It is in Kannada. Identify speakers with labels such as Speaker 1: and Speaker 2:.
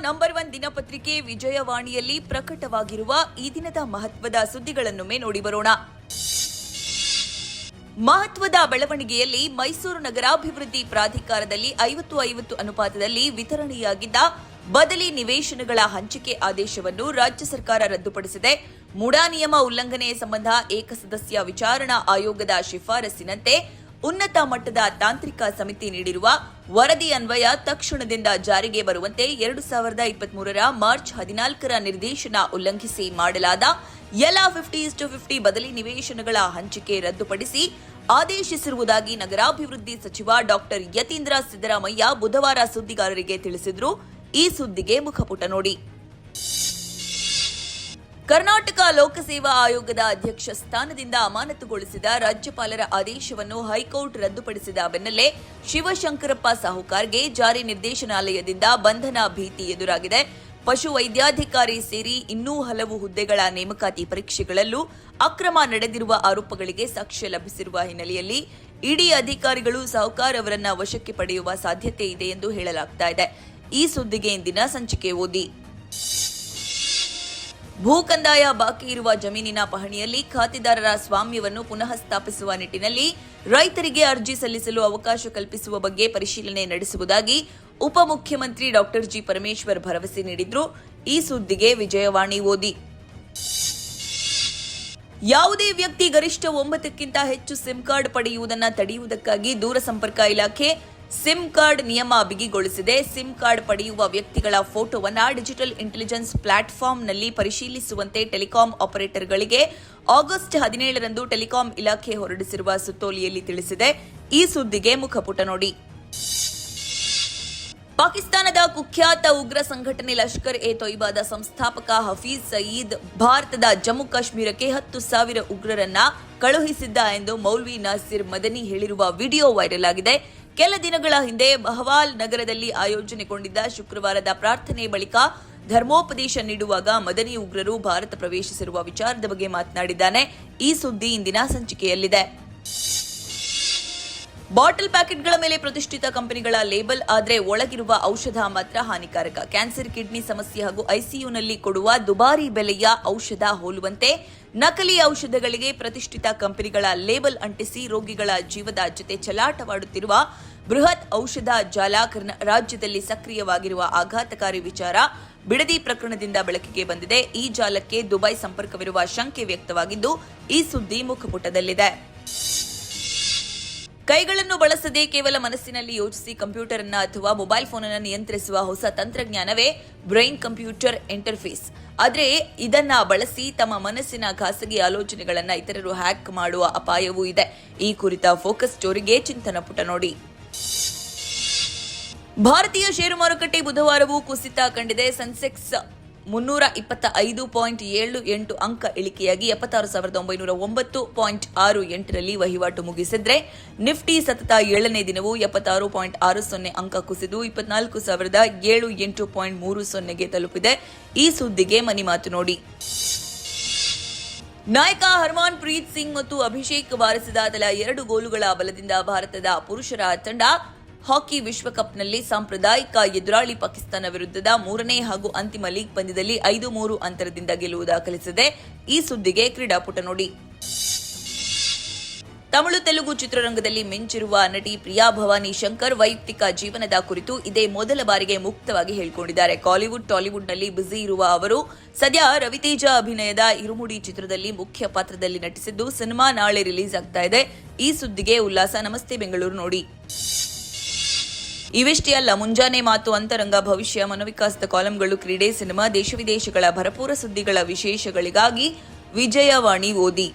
Speaker 1: ನಂಬರ್ 1 ದಿನಪತ್ರಿಕೆ ವಿಜಯವಾಣಿಯಲ್ಲಿ ಪ್ರಕಟವಾಗಿರುವ ಈ ದಿನದ ಮಹತ್ವದ ಸುದ್ದಿಗಳನ್ನೊಮ್ಮೆ ನೋಡಿ ಬರೋಣ. ಮಹತ್ವದ ಬೆಳವಣಿಗೆಯಲ್ಲಿ ಮೈಸೂರು ನಗರಾಭಿವೃದ್ಧಿ ಪ್ರಾಧಿಕಾರದಲ್ಲಿ 50-50 ಅನುಪಾತದಲ್ಲಿ ವಿತರಣೆಯಾಗಿದ್ದ ಬದಲಿ ನಿವೇಶನಗಳ ಹಂಚಿಕೆ ಆದೇಶವನ್ನು ರಾಜ್ಯ ಸರ್ಕಾರ ರದ್ದುಪಡಿಸಿದೆ. ಮುಡಾ ನಿಯಮ ಉಲ್ಲಂಘನೆ ಸಂಬಂಧ ಏಕಸದಸ್ಯ ವಿಚಾರಣಾ ಆಯೋಗದ ಶಿಫಾರಸ್ಸಿನಂತೆ ಉನ್ನತ ಮಟ್ಟದ ತಾಂತ್ರಿಕ ಸಮಿತಿ ನೀಡಿರುವ ವರದಿ ಅನ್ವಯ ತಕ್ಷಣದಿಂದ ಜಾರಿಗೆ ಬರುವಂತೆ 2023 ಮಾರ್ಚ್ 14 ನಿರ್ದೇಶನ ಉಲ್ಲಂಘಿಸಿ ಮಾಡಲಾದ ಎಲ್ಲ 50:50 ಬದಲಿ ನಿವೇಶನಗಳ ಹಂಚಿಕೆ ರದ್ದುಪಡಿಸಿ ಆದೇಶಿಸಿರುವುದಾಗಿ ನಗರಾಭಿವೃದ್ಧಿ ಸಚಿವ ಡಾಕ್ಟರ್ ಯತೀಂದ್ರ ಸಿದ್ದರಾಮಯ್ಯ ಬುಧವಾರ ಸುದ್ದಿಗಾರರಿಗೆ ತಿಳಿಸಿದರು. ಈ ಸುದ್ದಿಗೆ ಮುಖಪುಟ ನೋಡಿ. ಕರ್ನಾಟಕ ಲೋಕಸೇವಾ ಆಯೋಗದ ಅಧ್ಯಕ್ಷ ಸ್ಥಾನದಿಂದ ಅಮಾನತುಗೊಳಿಸಿದ ರಾಜ್ಯಪಾಲರ ಆದೇಶವನ್ನು ಹೈಕೋರ್ಟ್ ರದ್ದುಪಡಿಸಿದ ಬೆನ್ನಲ್ಲೇ ಶಿವಶಂಕರಪ್ಪ ಸಾಹುಕಾರ್ಗೆ ಜಾರಿ ನಿರ್ದೇಶನಾಲಯದಿಂದ ಬಂಧನ ಭೀತಿ ಎದುರಾಗಿದೆ. ಪಶು ವೈದ್ಯಾಧಿಕಾರಿ ಸೇರಿ ಇನ್ನೂ ಹಲವು ಹುದ್ದೆಗಳ ನೇಮಕಾತಿ ಪರೀಕ್ಷೆಗಳಲ್ಲೂ ಅಕ್ರಮ ನಡೆದಿರುವ ಆರೋಪಗಳಿಗೆ ಸಾಕ್ಷ್ಯ ಲಭಿಸಿರುವ ಹಿನ್ನೆಲೆಯಲ್ಲಿ ಇಡಿ ಅಧಿಕಾರಿಗಳು ಸಾಹುಕಾರ್ ಅವರನ್ನ ವಶಕ್ಕೆ ಪಡೆಯುವ ಸಾಧ್ಯತೆ ಇದೆ ಎಂದು ಹೇಳಲಾಗ್ತಾ ಇದೆ. ಈ ಸುದ್ದಿಗೆ ಇಂದಿನ ಸಂಚಿಕೆ ಓದಿ. ಭೂ ಕಂದಾಯ ಬಾಕಿ ಇರುವ ಜಮೀನಿನ ಪಹಣಿಯಲ್ಲಿ ಖಾತೆದಾರರ ಸ್ವಾಮ್ಯವನ್ನು ಪುನಃ ಸ್ಥಾಪಿಸುವ ನಿಟ್ಟಿನಲ್ಲಿ ರೈತರಿಗೆ ಅರ್ಜಿ ಸಲ್ಲಿಸಲು ಅವಕಾಶ ಕಲ್ಪಿಸುವ ಬಗ್ಗೆ ಪರಿಶೀಲನೆ ನಡೆಸುವುದಾಗಿ ಉಪಮುಖ್ಯಮಂತ್ರಿ ಡಾಕ್ಟರ್ ಜಿ ಪರಮೇಶ್ವರ್ ಭರವಸೆ ನೀಡಿದ್ರು. ಈ ಸುದ್ದಿಗೆ ವಿಜಯವಾಣಿ ಓದಿ. ಯಾವುದೇ ವ್ಯಕ್ತಿ ಗರಿಷ್ಠ 9ಕ್ಕಿಂತ ಹೆಚ್ಚು ಸಿಮ್ ಕಾರ್ಡ್ ಪಡೆಯುವುದನ್ನು ತಡೆಯುವುದಕ್ಕಾಗಿ ದೂರಸಂಪರ್ಕ ಇಲಾಖೆ ಸಿಮ್ ಕಾರ್ಡ್ ನಿಯಮ ಬಿಗಿಗೊಳಿಸಿದೆ. ಸಿಮ್ ಕಾರ್ಡ್ ಪಡೆಯುವ ವ್ಯಕ್ತಿಗಳ ಫೋಟೋವನ್ನು ಡಿಜಿಟಲ್ ಇಂಟೆಲಿಜೆನ್ಸ್ ಪ್ಲಾಟ್ಫಾರ್ಮ್ನಲ್ಲಿ ಪರಿಶೀಲಿಸುವಂತೆ ಟೆಲಿಕಾಂ ಆಪರೇಟರ್ಗಳಿಗೆ ಆಗಸ್ಟ್ 17ರಂದು ಟೆಲಿಕಾಂ ಇಲಾಖೆ ಹೊರಡಿಸಿರುವ ಸುತ್ತೋಲೆಯಲ್ಲಿ ತಿಳಿಸಿದೆ. ಈ ಸುದ್ದಿಗೆ ಮುಖಪುಟ ನೋಡಿ. ಪಾಕಿಸ್ತಾನದ ಕುಖ್ಯಾತ ಉಗ್ರ ಸಂಘಟನೆ ಲಷ್ಕರ್ ಎ ತೊಯ್ಬಾದ ಸಂಸ್ಥಾಪಕ ಹಫೀಜ್ ಸಯೀದ್ ಭಾರತದ ಜಮ್ಮು ಕಾಶ್ಮೀರಕ್ಕೆ 10,000 ಉಗ್ರರನ್ನ ಕಳುಹಿಸಿದ್ದ ಎಂದು ಮೌಲ್ವಿ ನಾಸಿರ್ ಮದನಿ ಹೇಳಿರುವ ವಿಡಿಯೋ ವೈರಲ್ ಆಗಿದೆ. ಕೆಲ ದಿನಗಳ ಹಿಂದೆ ಬಹವಾಲ್ ನಗರದಲ್ಲಿ ಆಯೋಜನೆಗೊಂಡಿದ್ದ ಶುಕ್ರವಾರದ ಪ್ರಾರ್ಥನೆ ಬಳಿಕ ಧರ್ಮೋಪದೇಶ ನೀಡುವಾಗ ಮದನಿ ಉಗ್ರರು ಭಾರತ ಪ್ರವೇಶಿಸಿರುವ ವಿಚಾರದ ಬಗ್ಗೆ ಮಾತನಾಡಿದ್ದಾನೆ. ಈ ಸುದ್ದಿ ಇಂದಿನ ಸಂಚಿಕೆಯಲ್ಲಿದೆ. ಬಾಟಲ್ ಪ್ಯಾಕೆಟ್ಗಳ ಮೇಲೆ ಪ್ರತಿಷ್ಠಿತ ಕಂಪನಿಗಳ ಲೇಬಲ್ ಆದರೆ ಒಳಗಿರುವ ಔಷಧ ಮಾತ್ರ ಹಾನಿಕಾರಕ. ಕ್ಯಾನ್ಸರ್, ಕಿಡ್ನಿ ಸಮಸ್ಯೆ ಹಾಗೂ ಐಸಿಯುನಲ್ಲಿ ಕೊಡುವ ದುಬಾರಿ ಬೆಲೆಯ ಔಷಧ ಹೋಲುವಂತೆ ನಕಲಿ ಔಷಧಗಳಿಗೆ ಪ್ರತಿಷ್ಠಿತ ಕಂಪನಿಗಳ ಲೇಬಲ್ ಅಂಟಿಸಿ ರೋಗಿಗಳ ಜೀವದ ಜೊತೆ ಚೆಲ್ಲಾಟವಾಡುತ್ತಿರುವ ಬೃಹತ್ ಔಷಧ ಜಾಲ ರಾಜ್ಯದಲ್ಲಿ ಸಕ್ರಿಯವಾಗಿರುವ ಆಘಾತಕಾರಿ ವಿಚಾರ ಬಿಡದಿ ಪ್ರಕರಣದಿಂದ ಬೆಳಕಿಗೆ ಬಂದಿದೆ. ಈ ಜಾಲಕ್ಕೆ ದುಬೈ ಸಂಪರ್ಕವಿರುವ ಶಂಕೆ ವ್ಯಕ್ತವಾಗಿದ್ದು, ಈ ಸುದ್ದಿ ಮುಖಪುಟದಲ್ಲಿದೆ. ಕೈಗಳನ್ನು ಬಳಸದೆ ಕೇವಲ ಮನಸ್ಸಿನಲ್ಲಿ ಯೋಚಿಸಿ ಕಂಪ್ಯೂಟರ್ ಅನ್ನು ಅಥವಾ ಮೊಬೈಲ್ ಫೋನ್ ಅನ್ನು ನಿಯಂತ್ರಿಸುವ ಹೊಸ ತಂತ್ರಜ್ಞಾನವೇ ಬ್ರೈನ್ ಕಂಪ್ಯೂಟರ್ ಇಂಟರ್ಫೇಸ್. ಆದರೆ ಇದನ್ನ ಬಳಸಿ ತಮ್ಮ ಮನಸ್ಸಿನ ಖಾಸಗಿ ಆಲೋಚನೆಗಳನ್ನು ಇತರರು ಹ್ಯಾಕ್ ಮಾಡುವ ಅಪಾಯವೂ ಇದೆ. ಈ ಕುರಿತ ಫೋಕಸ್ ಸ್ಟೋರಿಗೆ ಚಿಂತನ ಪುಟ ನೋಡಿ. ಭಾರತೀಯ ಷೇರು ಮಾರುಕಟ್ಟೆ ಬುಧವಾರವೂ ಕುಸಿತ ಕಂಡಿದೆ. ಸೆನ್ಸೆಕ್ಸ್ 325.78 ಅಂಕ ಇಳಿಕೆಯಾಗಿ 76,909.68ರಲ್ಲಿ ವಹಿವಾಟು ಮುಗಿಸಿದ್ರೆ, ನಿಫ್ಟಿ ಸತತ 7ನೇ ದಿನವೂ 76.60 ಅಂಕ ಕುಸಿದು 24,708.30ಗೆ ತಲುಪಿದೆ. ಈ ಸುದ್ದಿಗೆ ಮನಿ ಮಾತು ನೋಡಿ. ನಾಯಕ ಹರ್ಮನ್ ಪ್ರೀತ್ ಸಿಂಗ್ ಮತ್ತು ಅಭಿಷೇಕ್ ಬಾರಿಸಿದ ತಲಾ 2 ಗೋಲುಗಳ ಬಲದಿಂದ ಭಾರತದ ಪುರುಷರ ತಂಡ ಹಾಕಿ ವಿಶ್ವಕಪ್ನಲ್ಲಿ ಸಾಂಪ್ರದಾಯಿಕ ಎದುರಾಳಿ ಪಾಕಿಸ್ತಾನ ವಿರುದ್ಧದ 3ನೇ ಹಾಗೂ ಅಂತಿಮ ಲೀಗ್ ಪಂದ್ಯದಲ್ಲಿ 5-3 ಅಂತರದಿಂದ ಗೆಲುವು ದಾಖಲಿಸಿದೆ. ಈ ಸುದ್ದಿಗೆ ಕ್ರೀಡಾಪುಟ ನೋಡಿ. ತಮಿಳು ತೆಲುಗು ಚಿತ್ರರಂಗದಲ್ಲಿ ಮಿಂಚಿರುವ ನಟಿ ಪ್ರಿಯಾ ಭವಾನಿ ಶಂಕರ್ ವೈಯಕ್ತಿಕ ಜೀವನದ ಕುರಿತು ಇದೇ ಮೊದಲ ಬಾರಿಗೆ ಮುಕ್ತವಾಗಿ ಹೇಳಿಕೊಂಡಿದ್ದಾರೆ. ಕಾಲಿವುಡ್ ಟಾಲಿವುಡ್ನಲ್ಲಿ ಬ್ಯುಸಿ ಇರುವ ಅವರು ಸದ್ಯ ರವಿತೇಜ ಅಭಿನಯದ ಇರುಮುಡಿ ಚಿತ್ರದಲ್ಲಿ ಮುಖ್ಯ ಪಾತ್ರದಲ್ಲಿ ನಟಿಸಿದ್ದು, ಸಿನಿಮಾ ನಾಳೆ ರಿಲೀಸ್ ಆಗ್ತಾ ಇದೆ. ಈ ಸುದ್ದಿಗೆ ಉಲ್ಲಾಸ ನಮಸ್ತೆ ಬೆಂಗಳೂರು ನೋಡಿ. ಇವೆಷ್ಟೇ ಅಲ್ಲ, ಮುಂಜಾನೆ ಮಾತು, ಅಂತರಂಗ, ಭವಿಷ್ಯ, ಮನೋವಿಕಾಸದ ಕಾಲಂಗಳು, ಕ್ರೀಡೆ, ಸಿನಿಮಾ, ದೇಶ ವಿದೇಶಗಳ ಭರಪೂರ ಸುದ್ದಿಗಳ ವಿಶೇಷಗಳಿಗಾಗಿ ವಿಜಯವಾಣಿ ಓದಿ.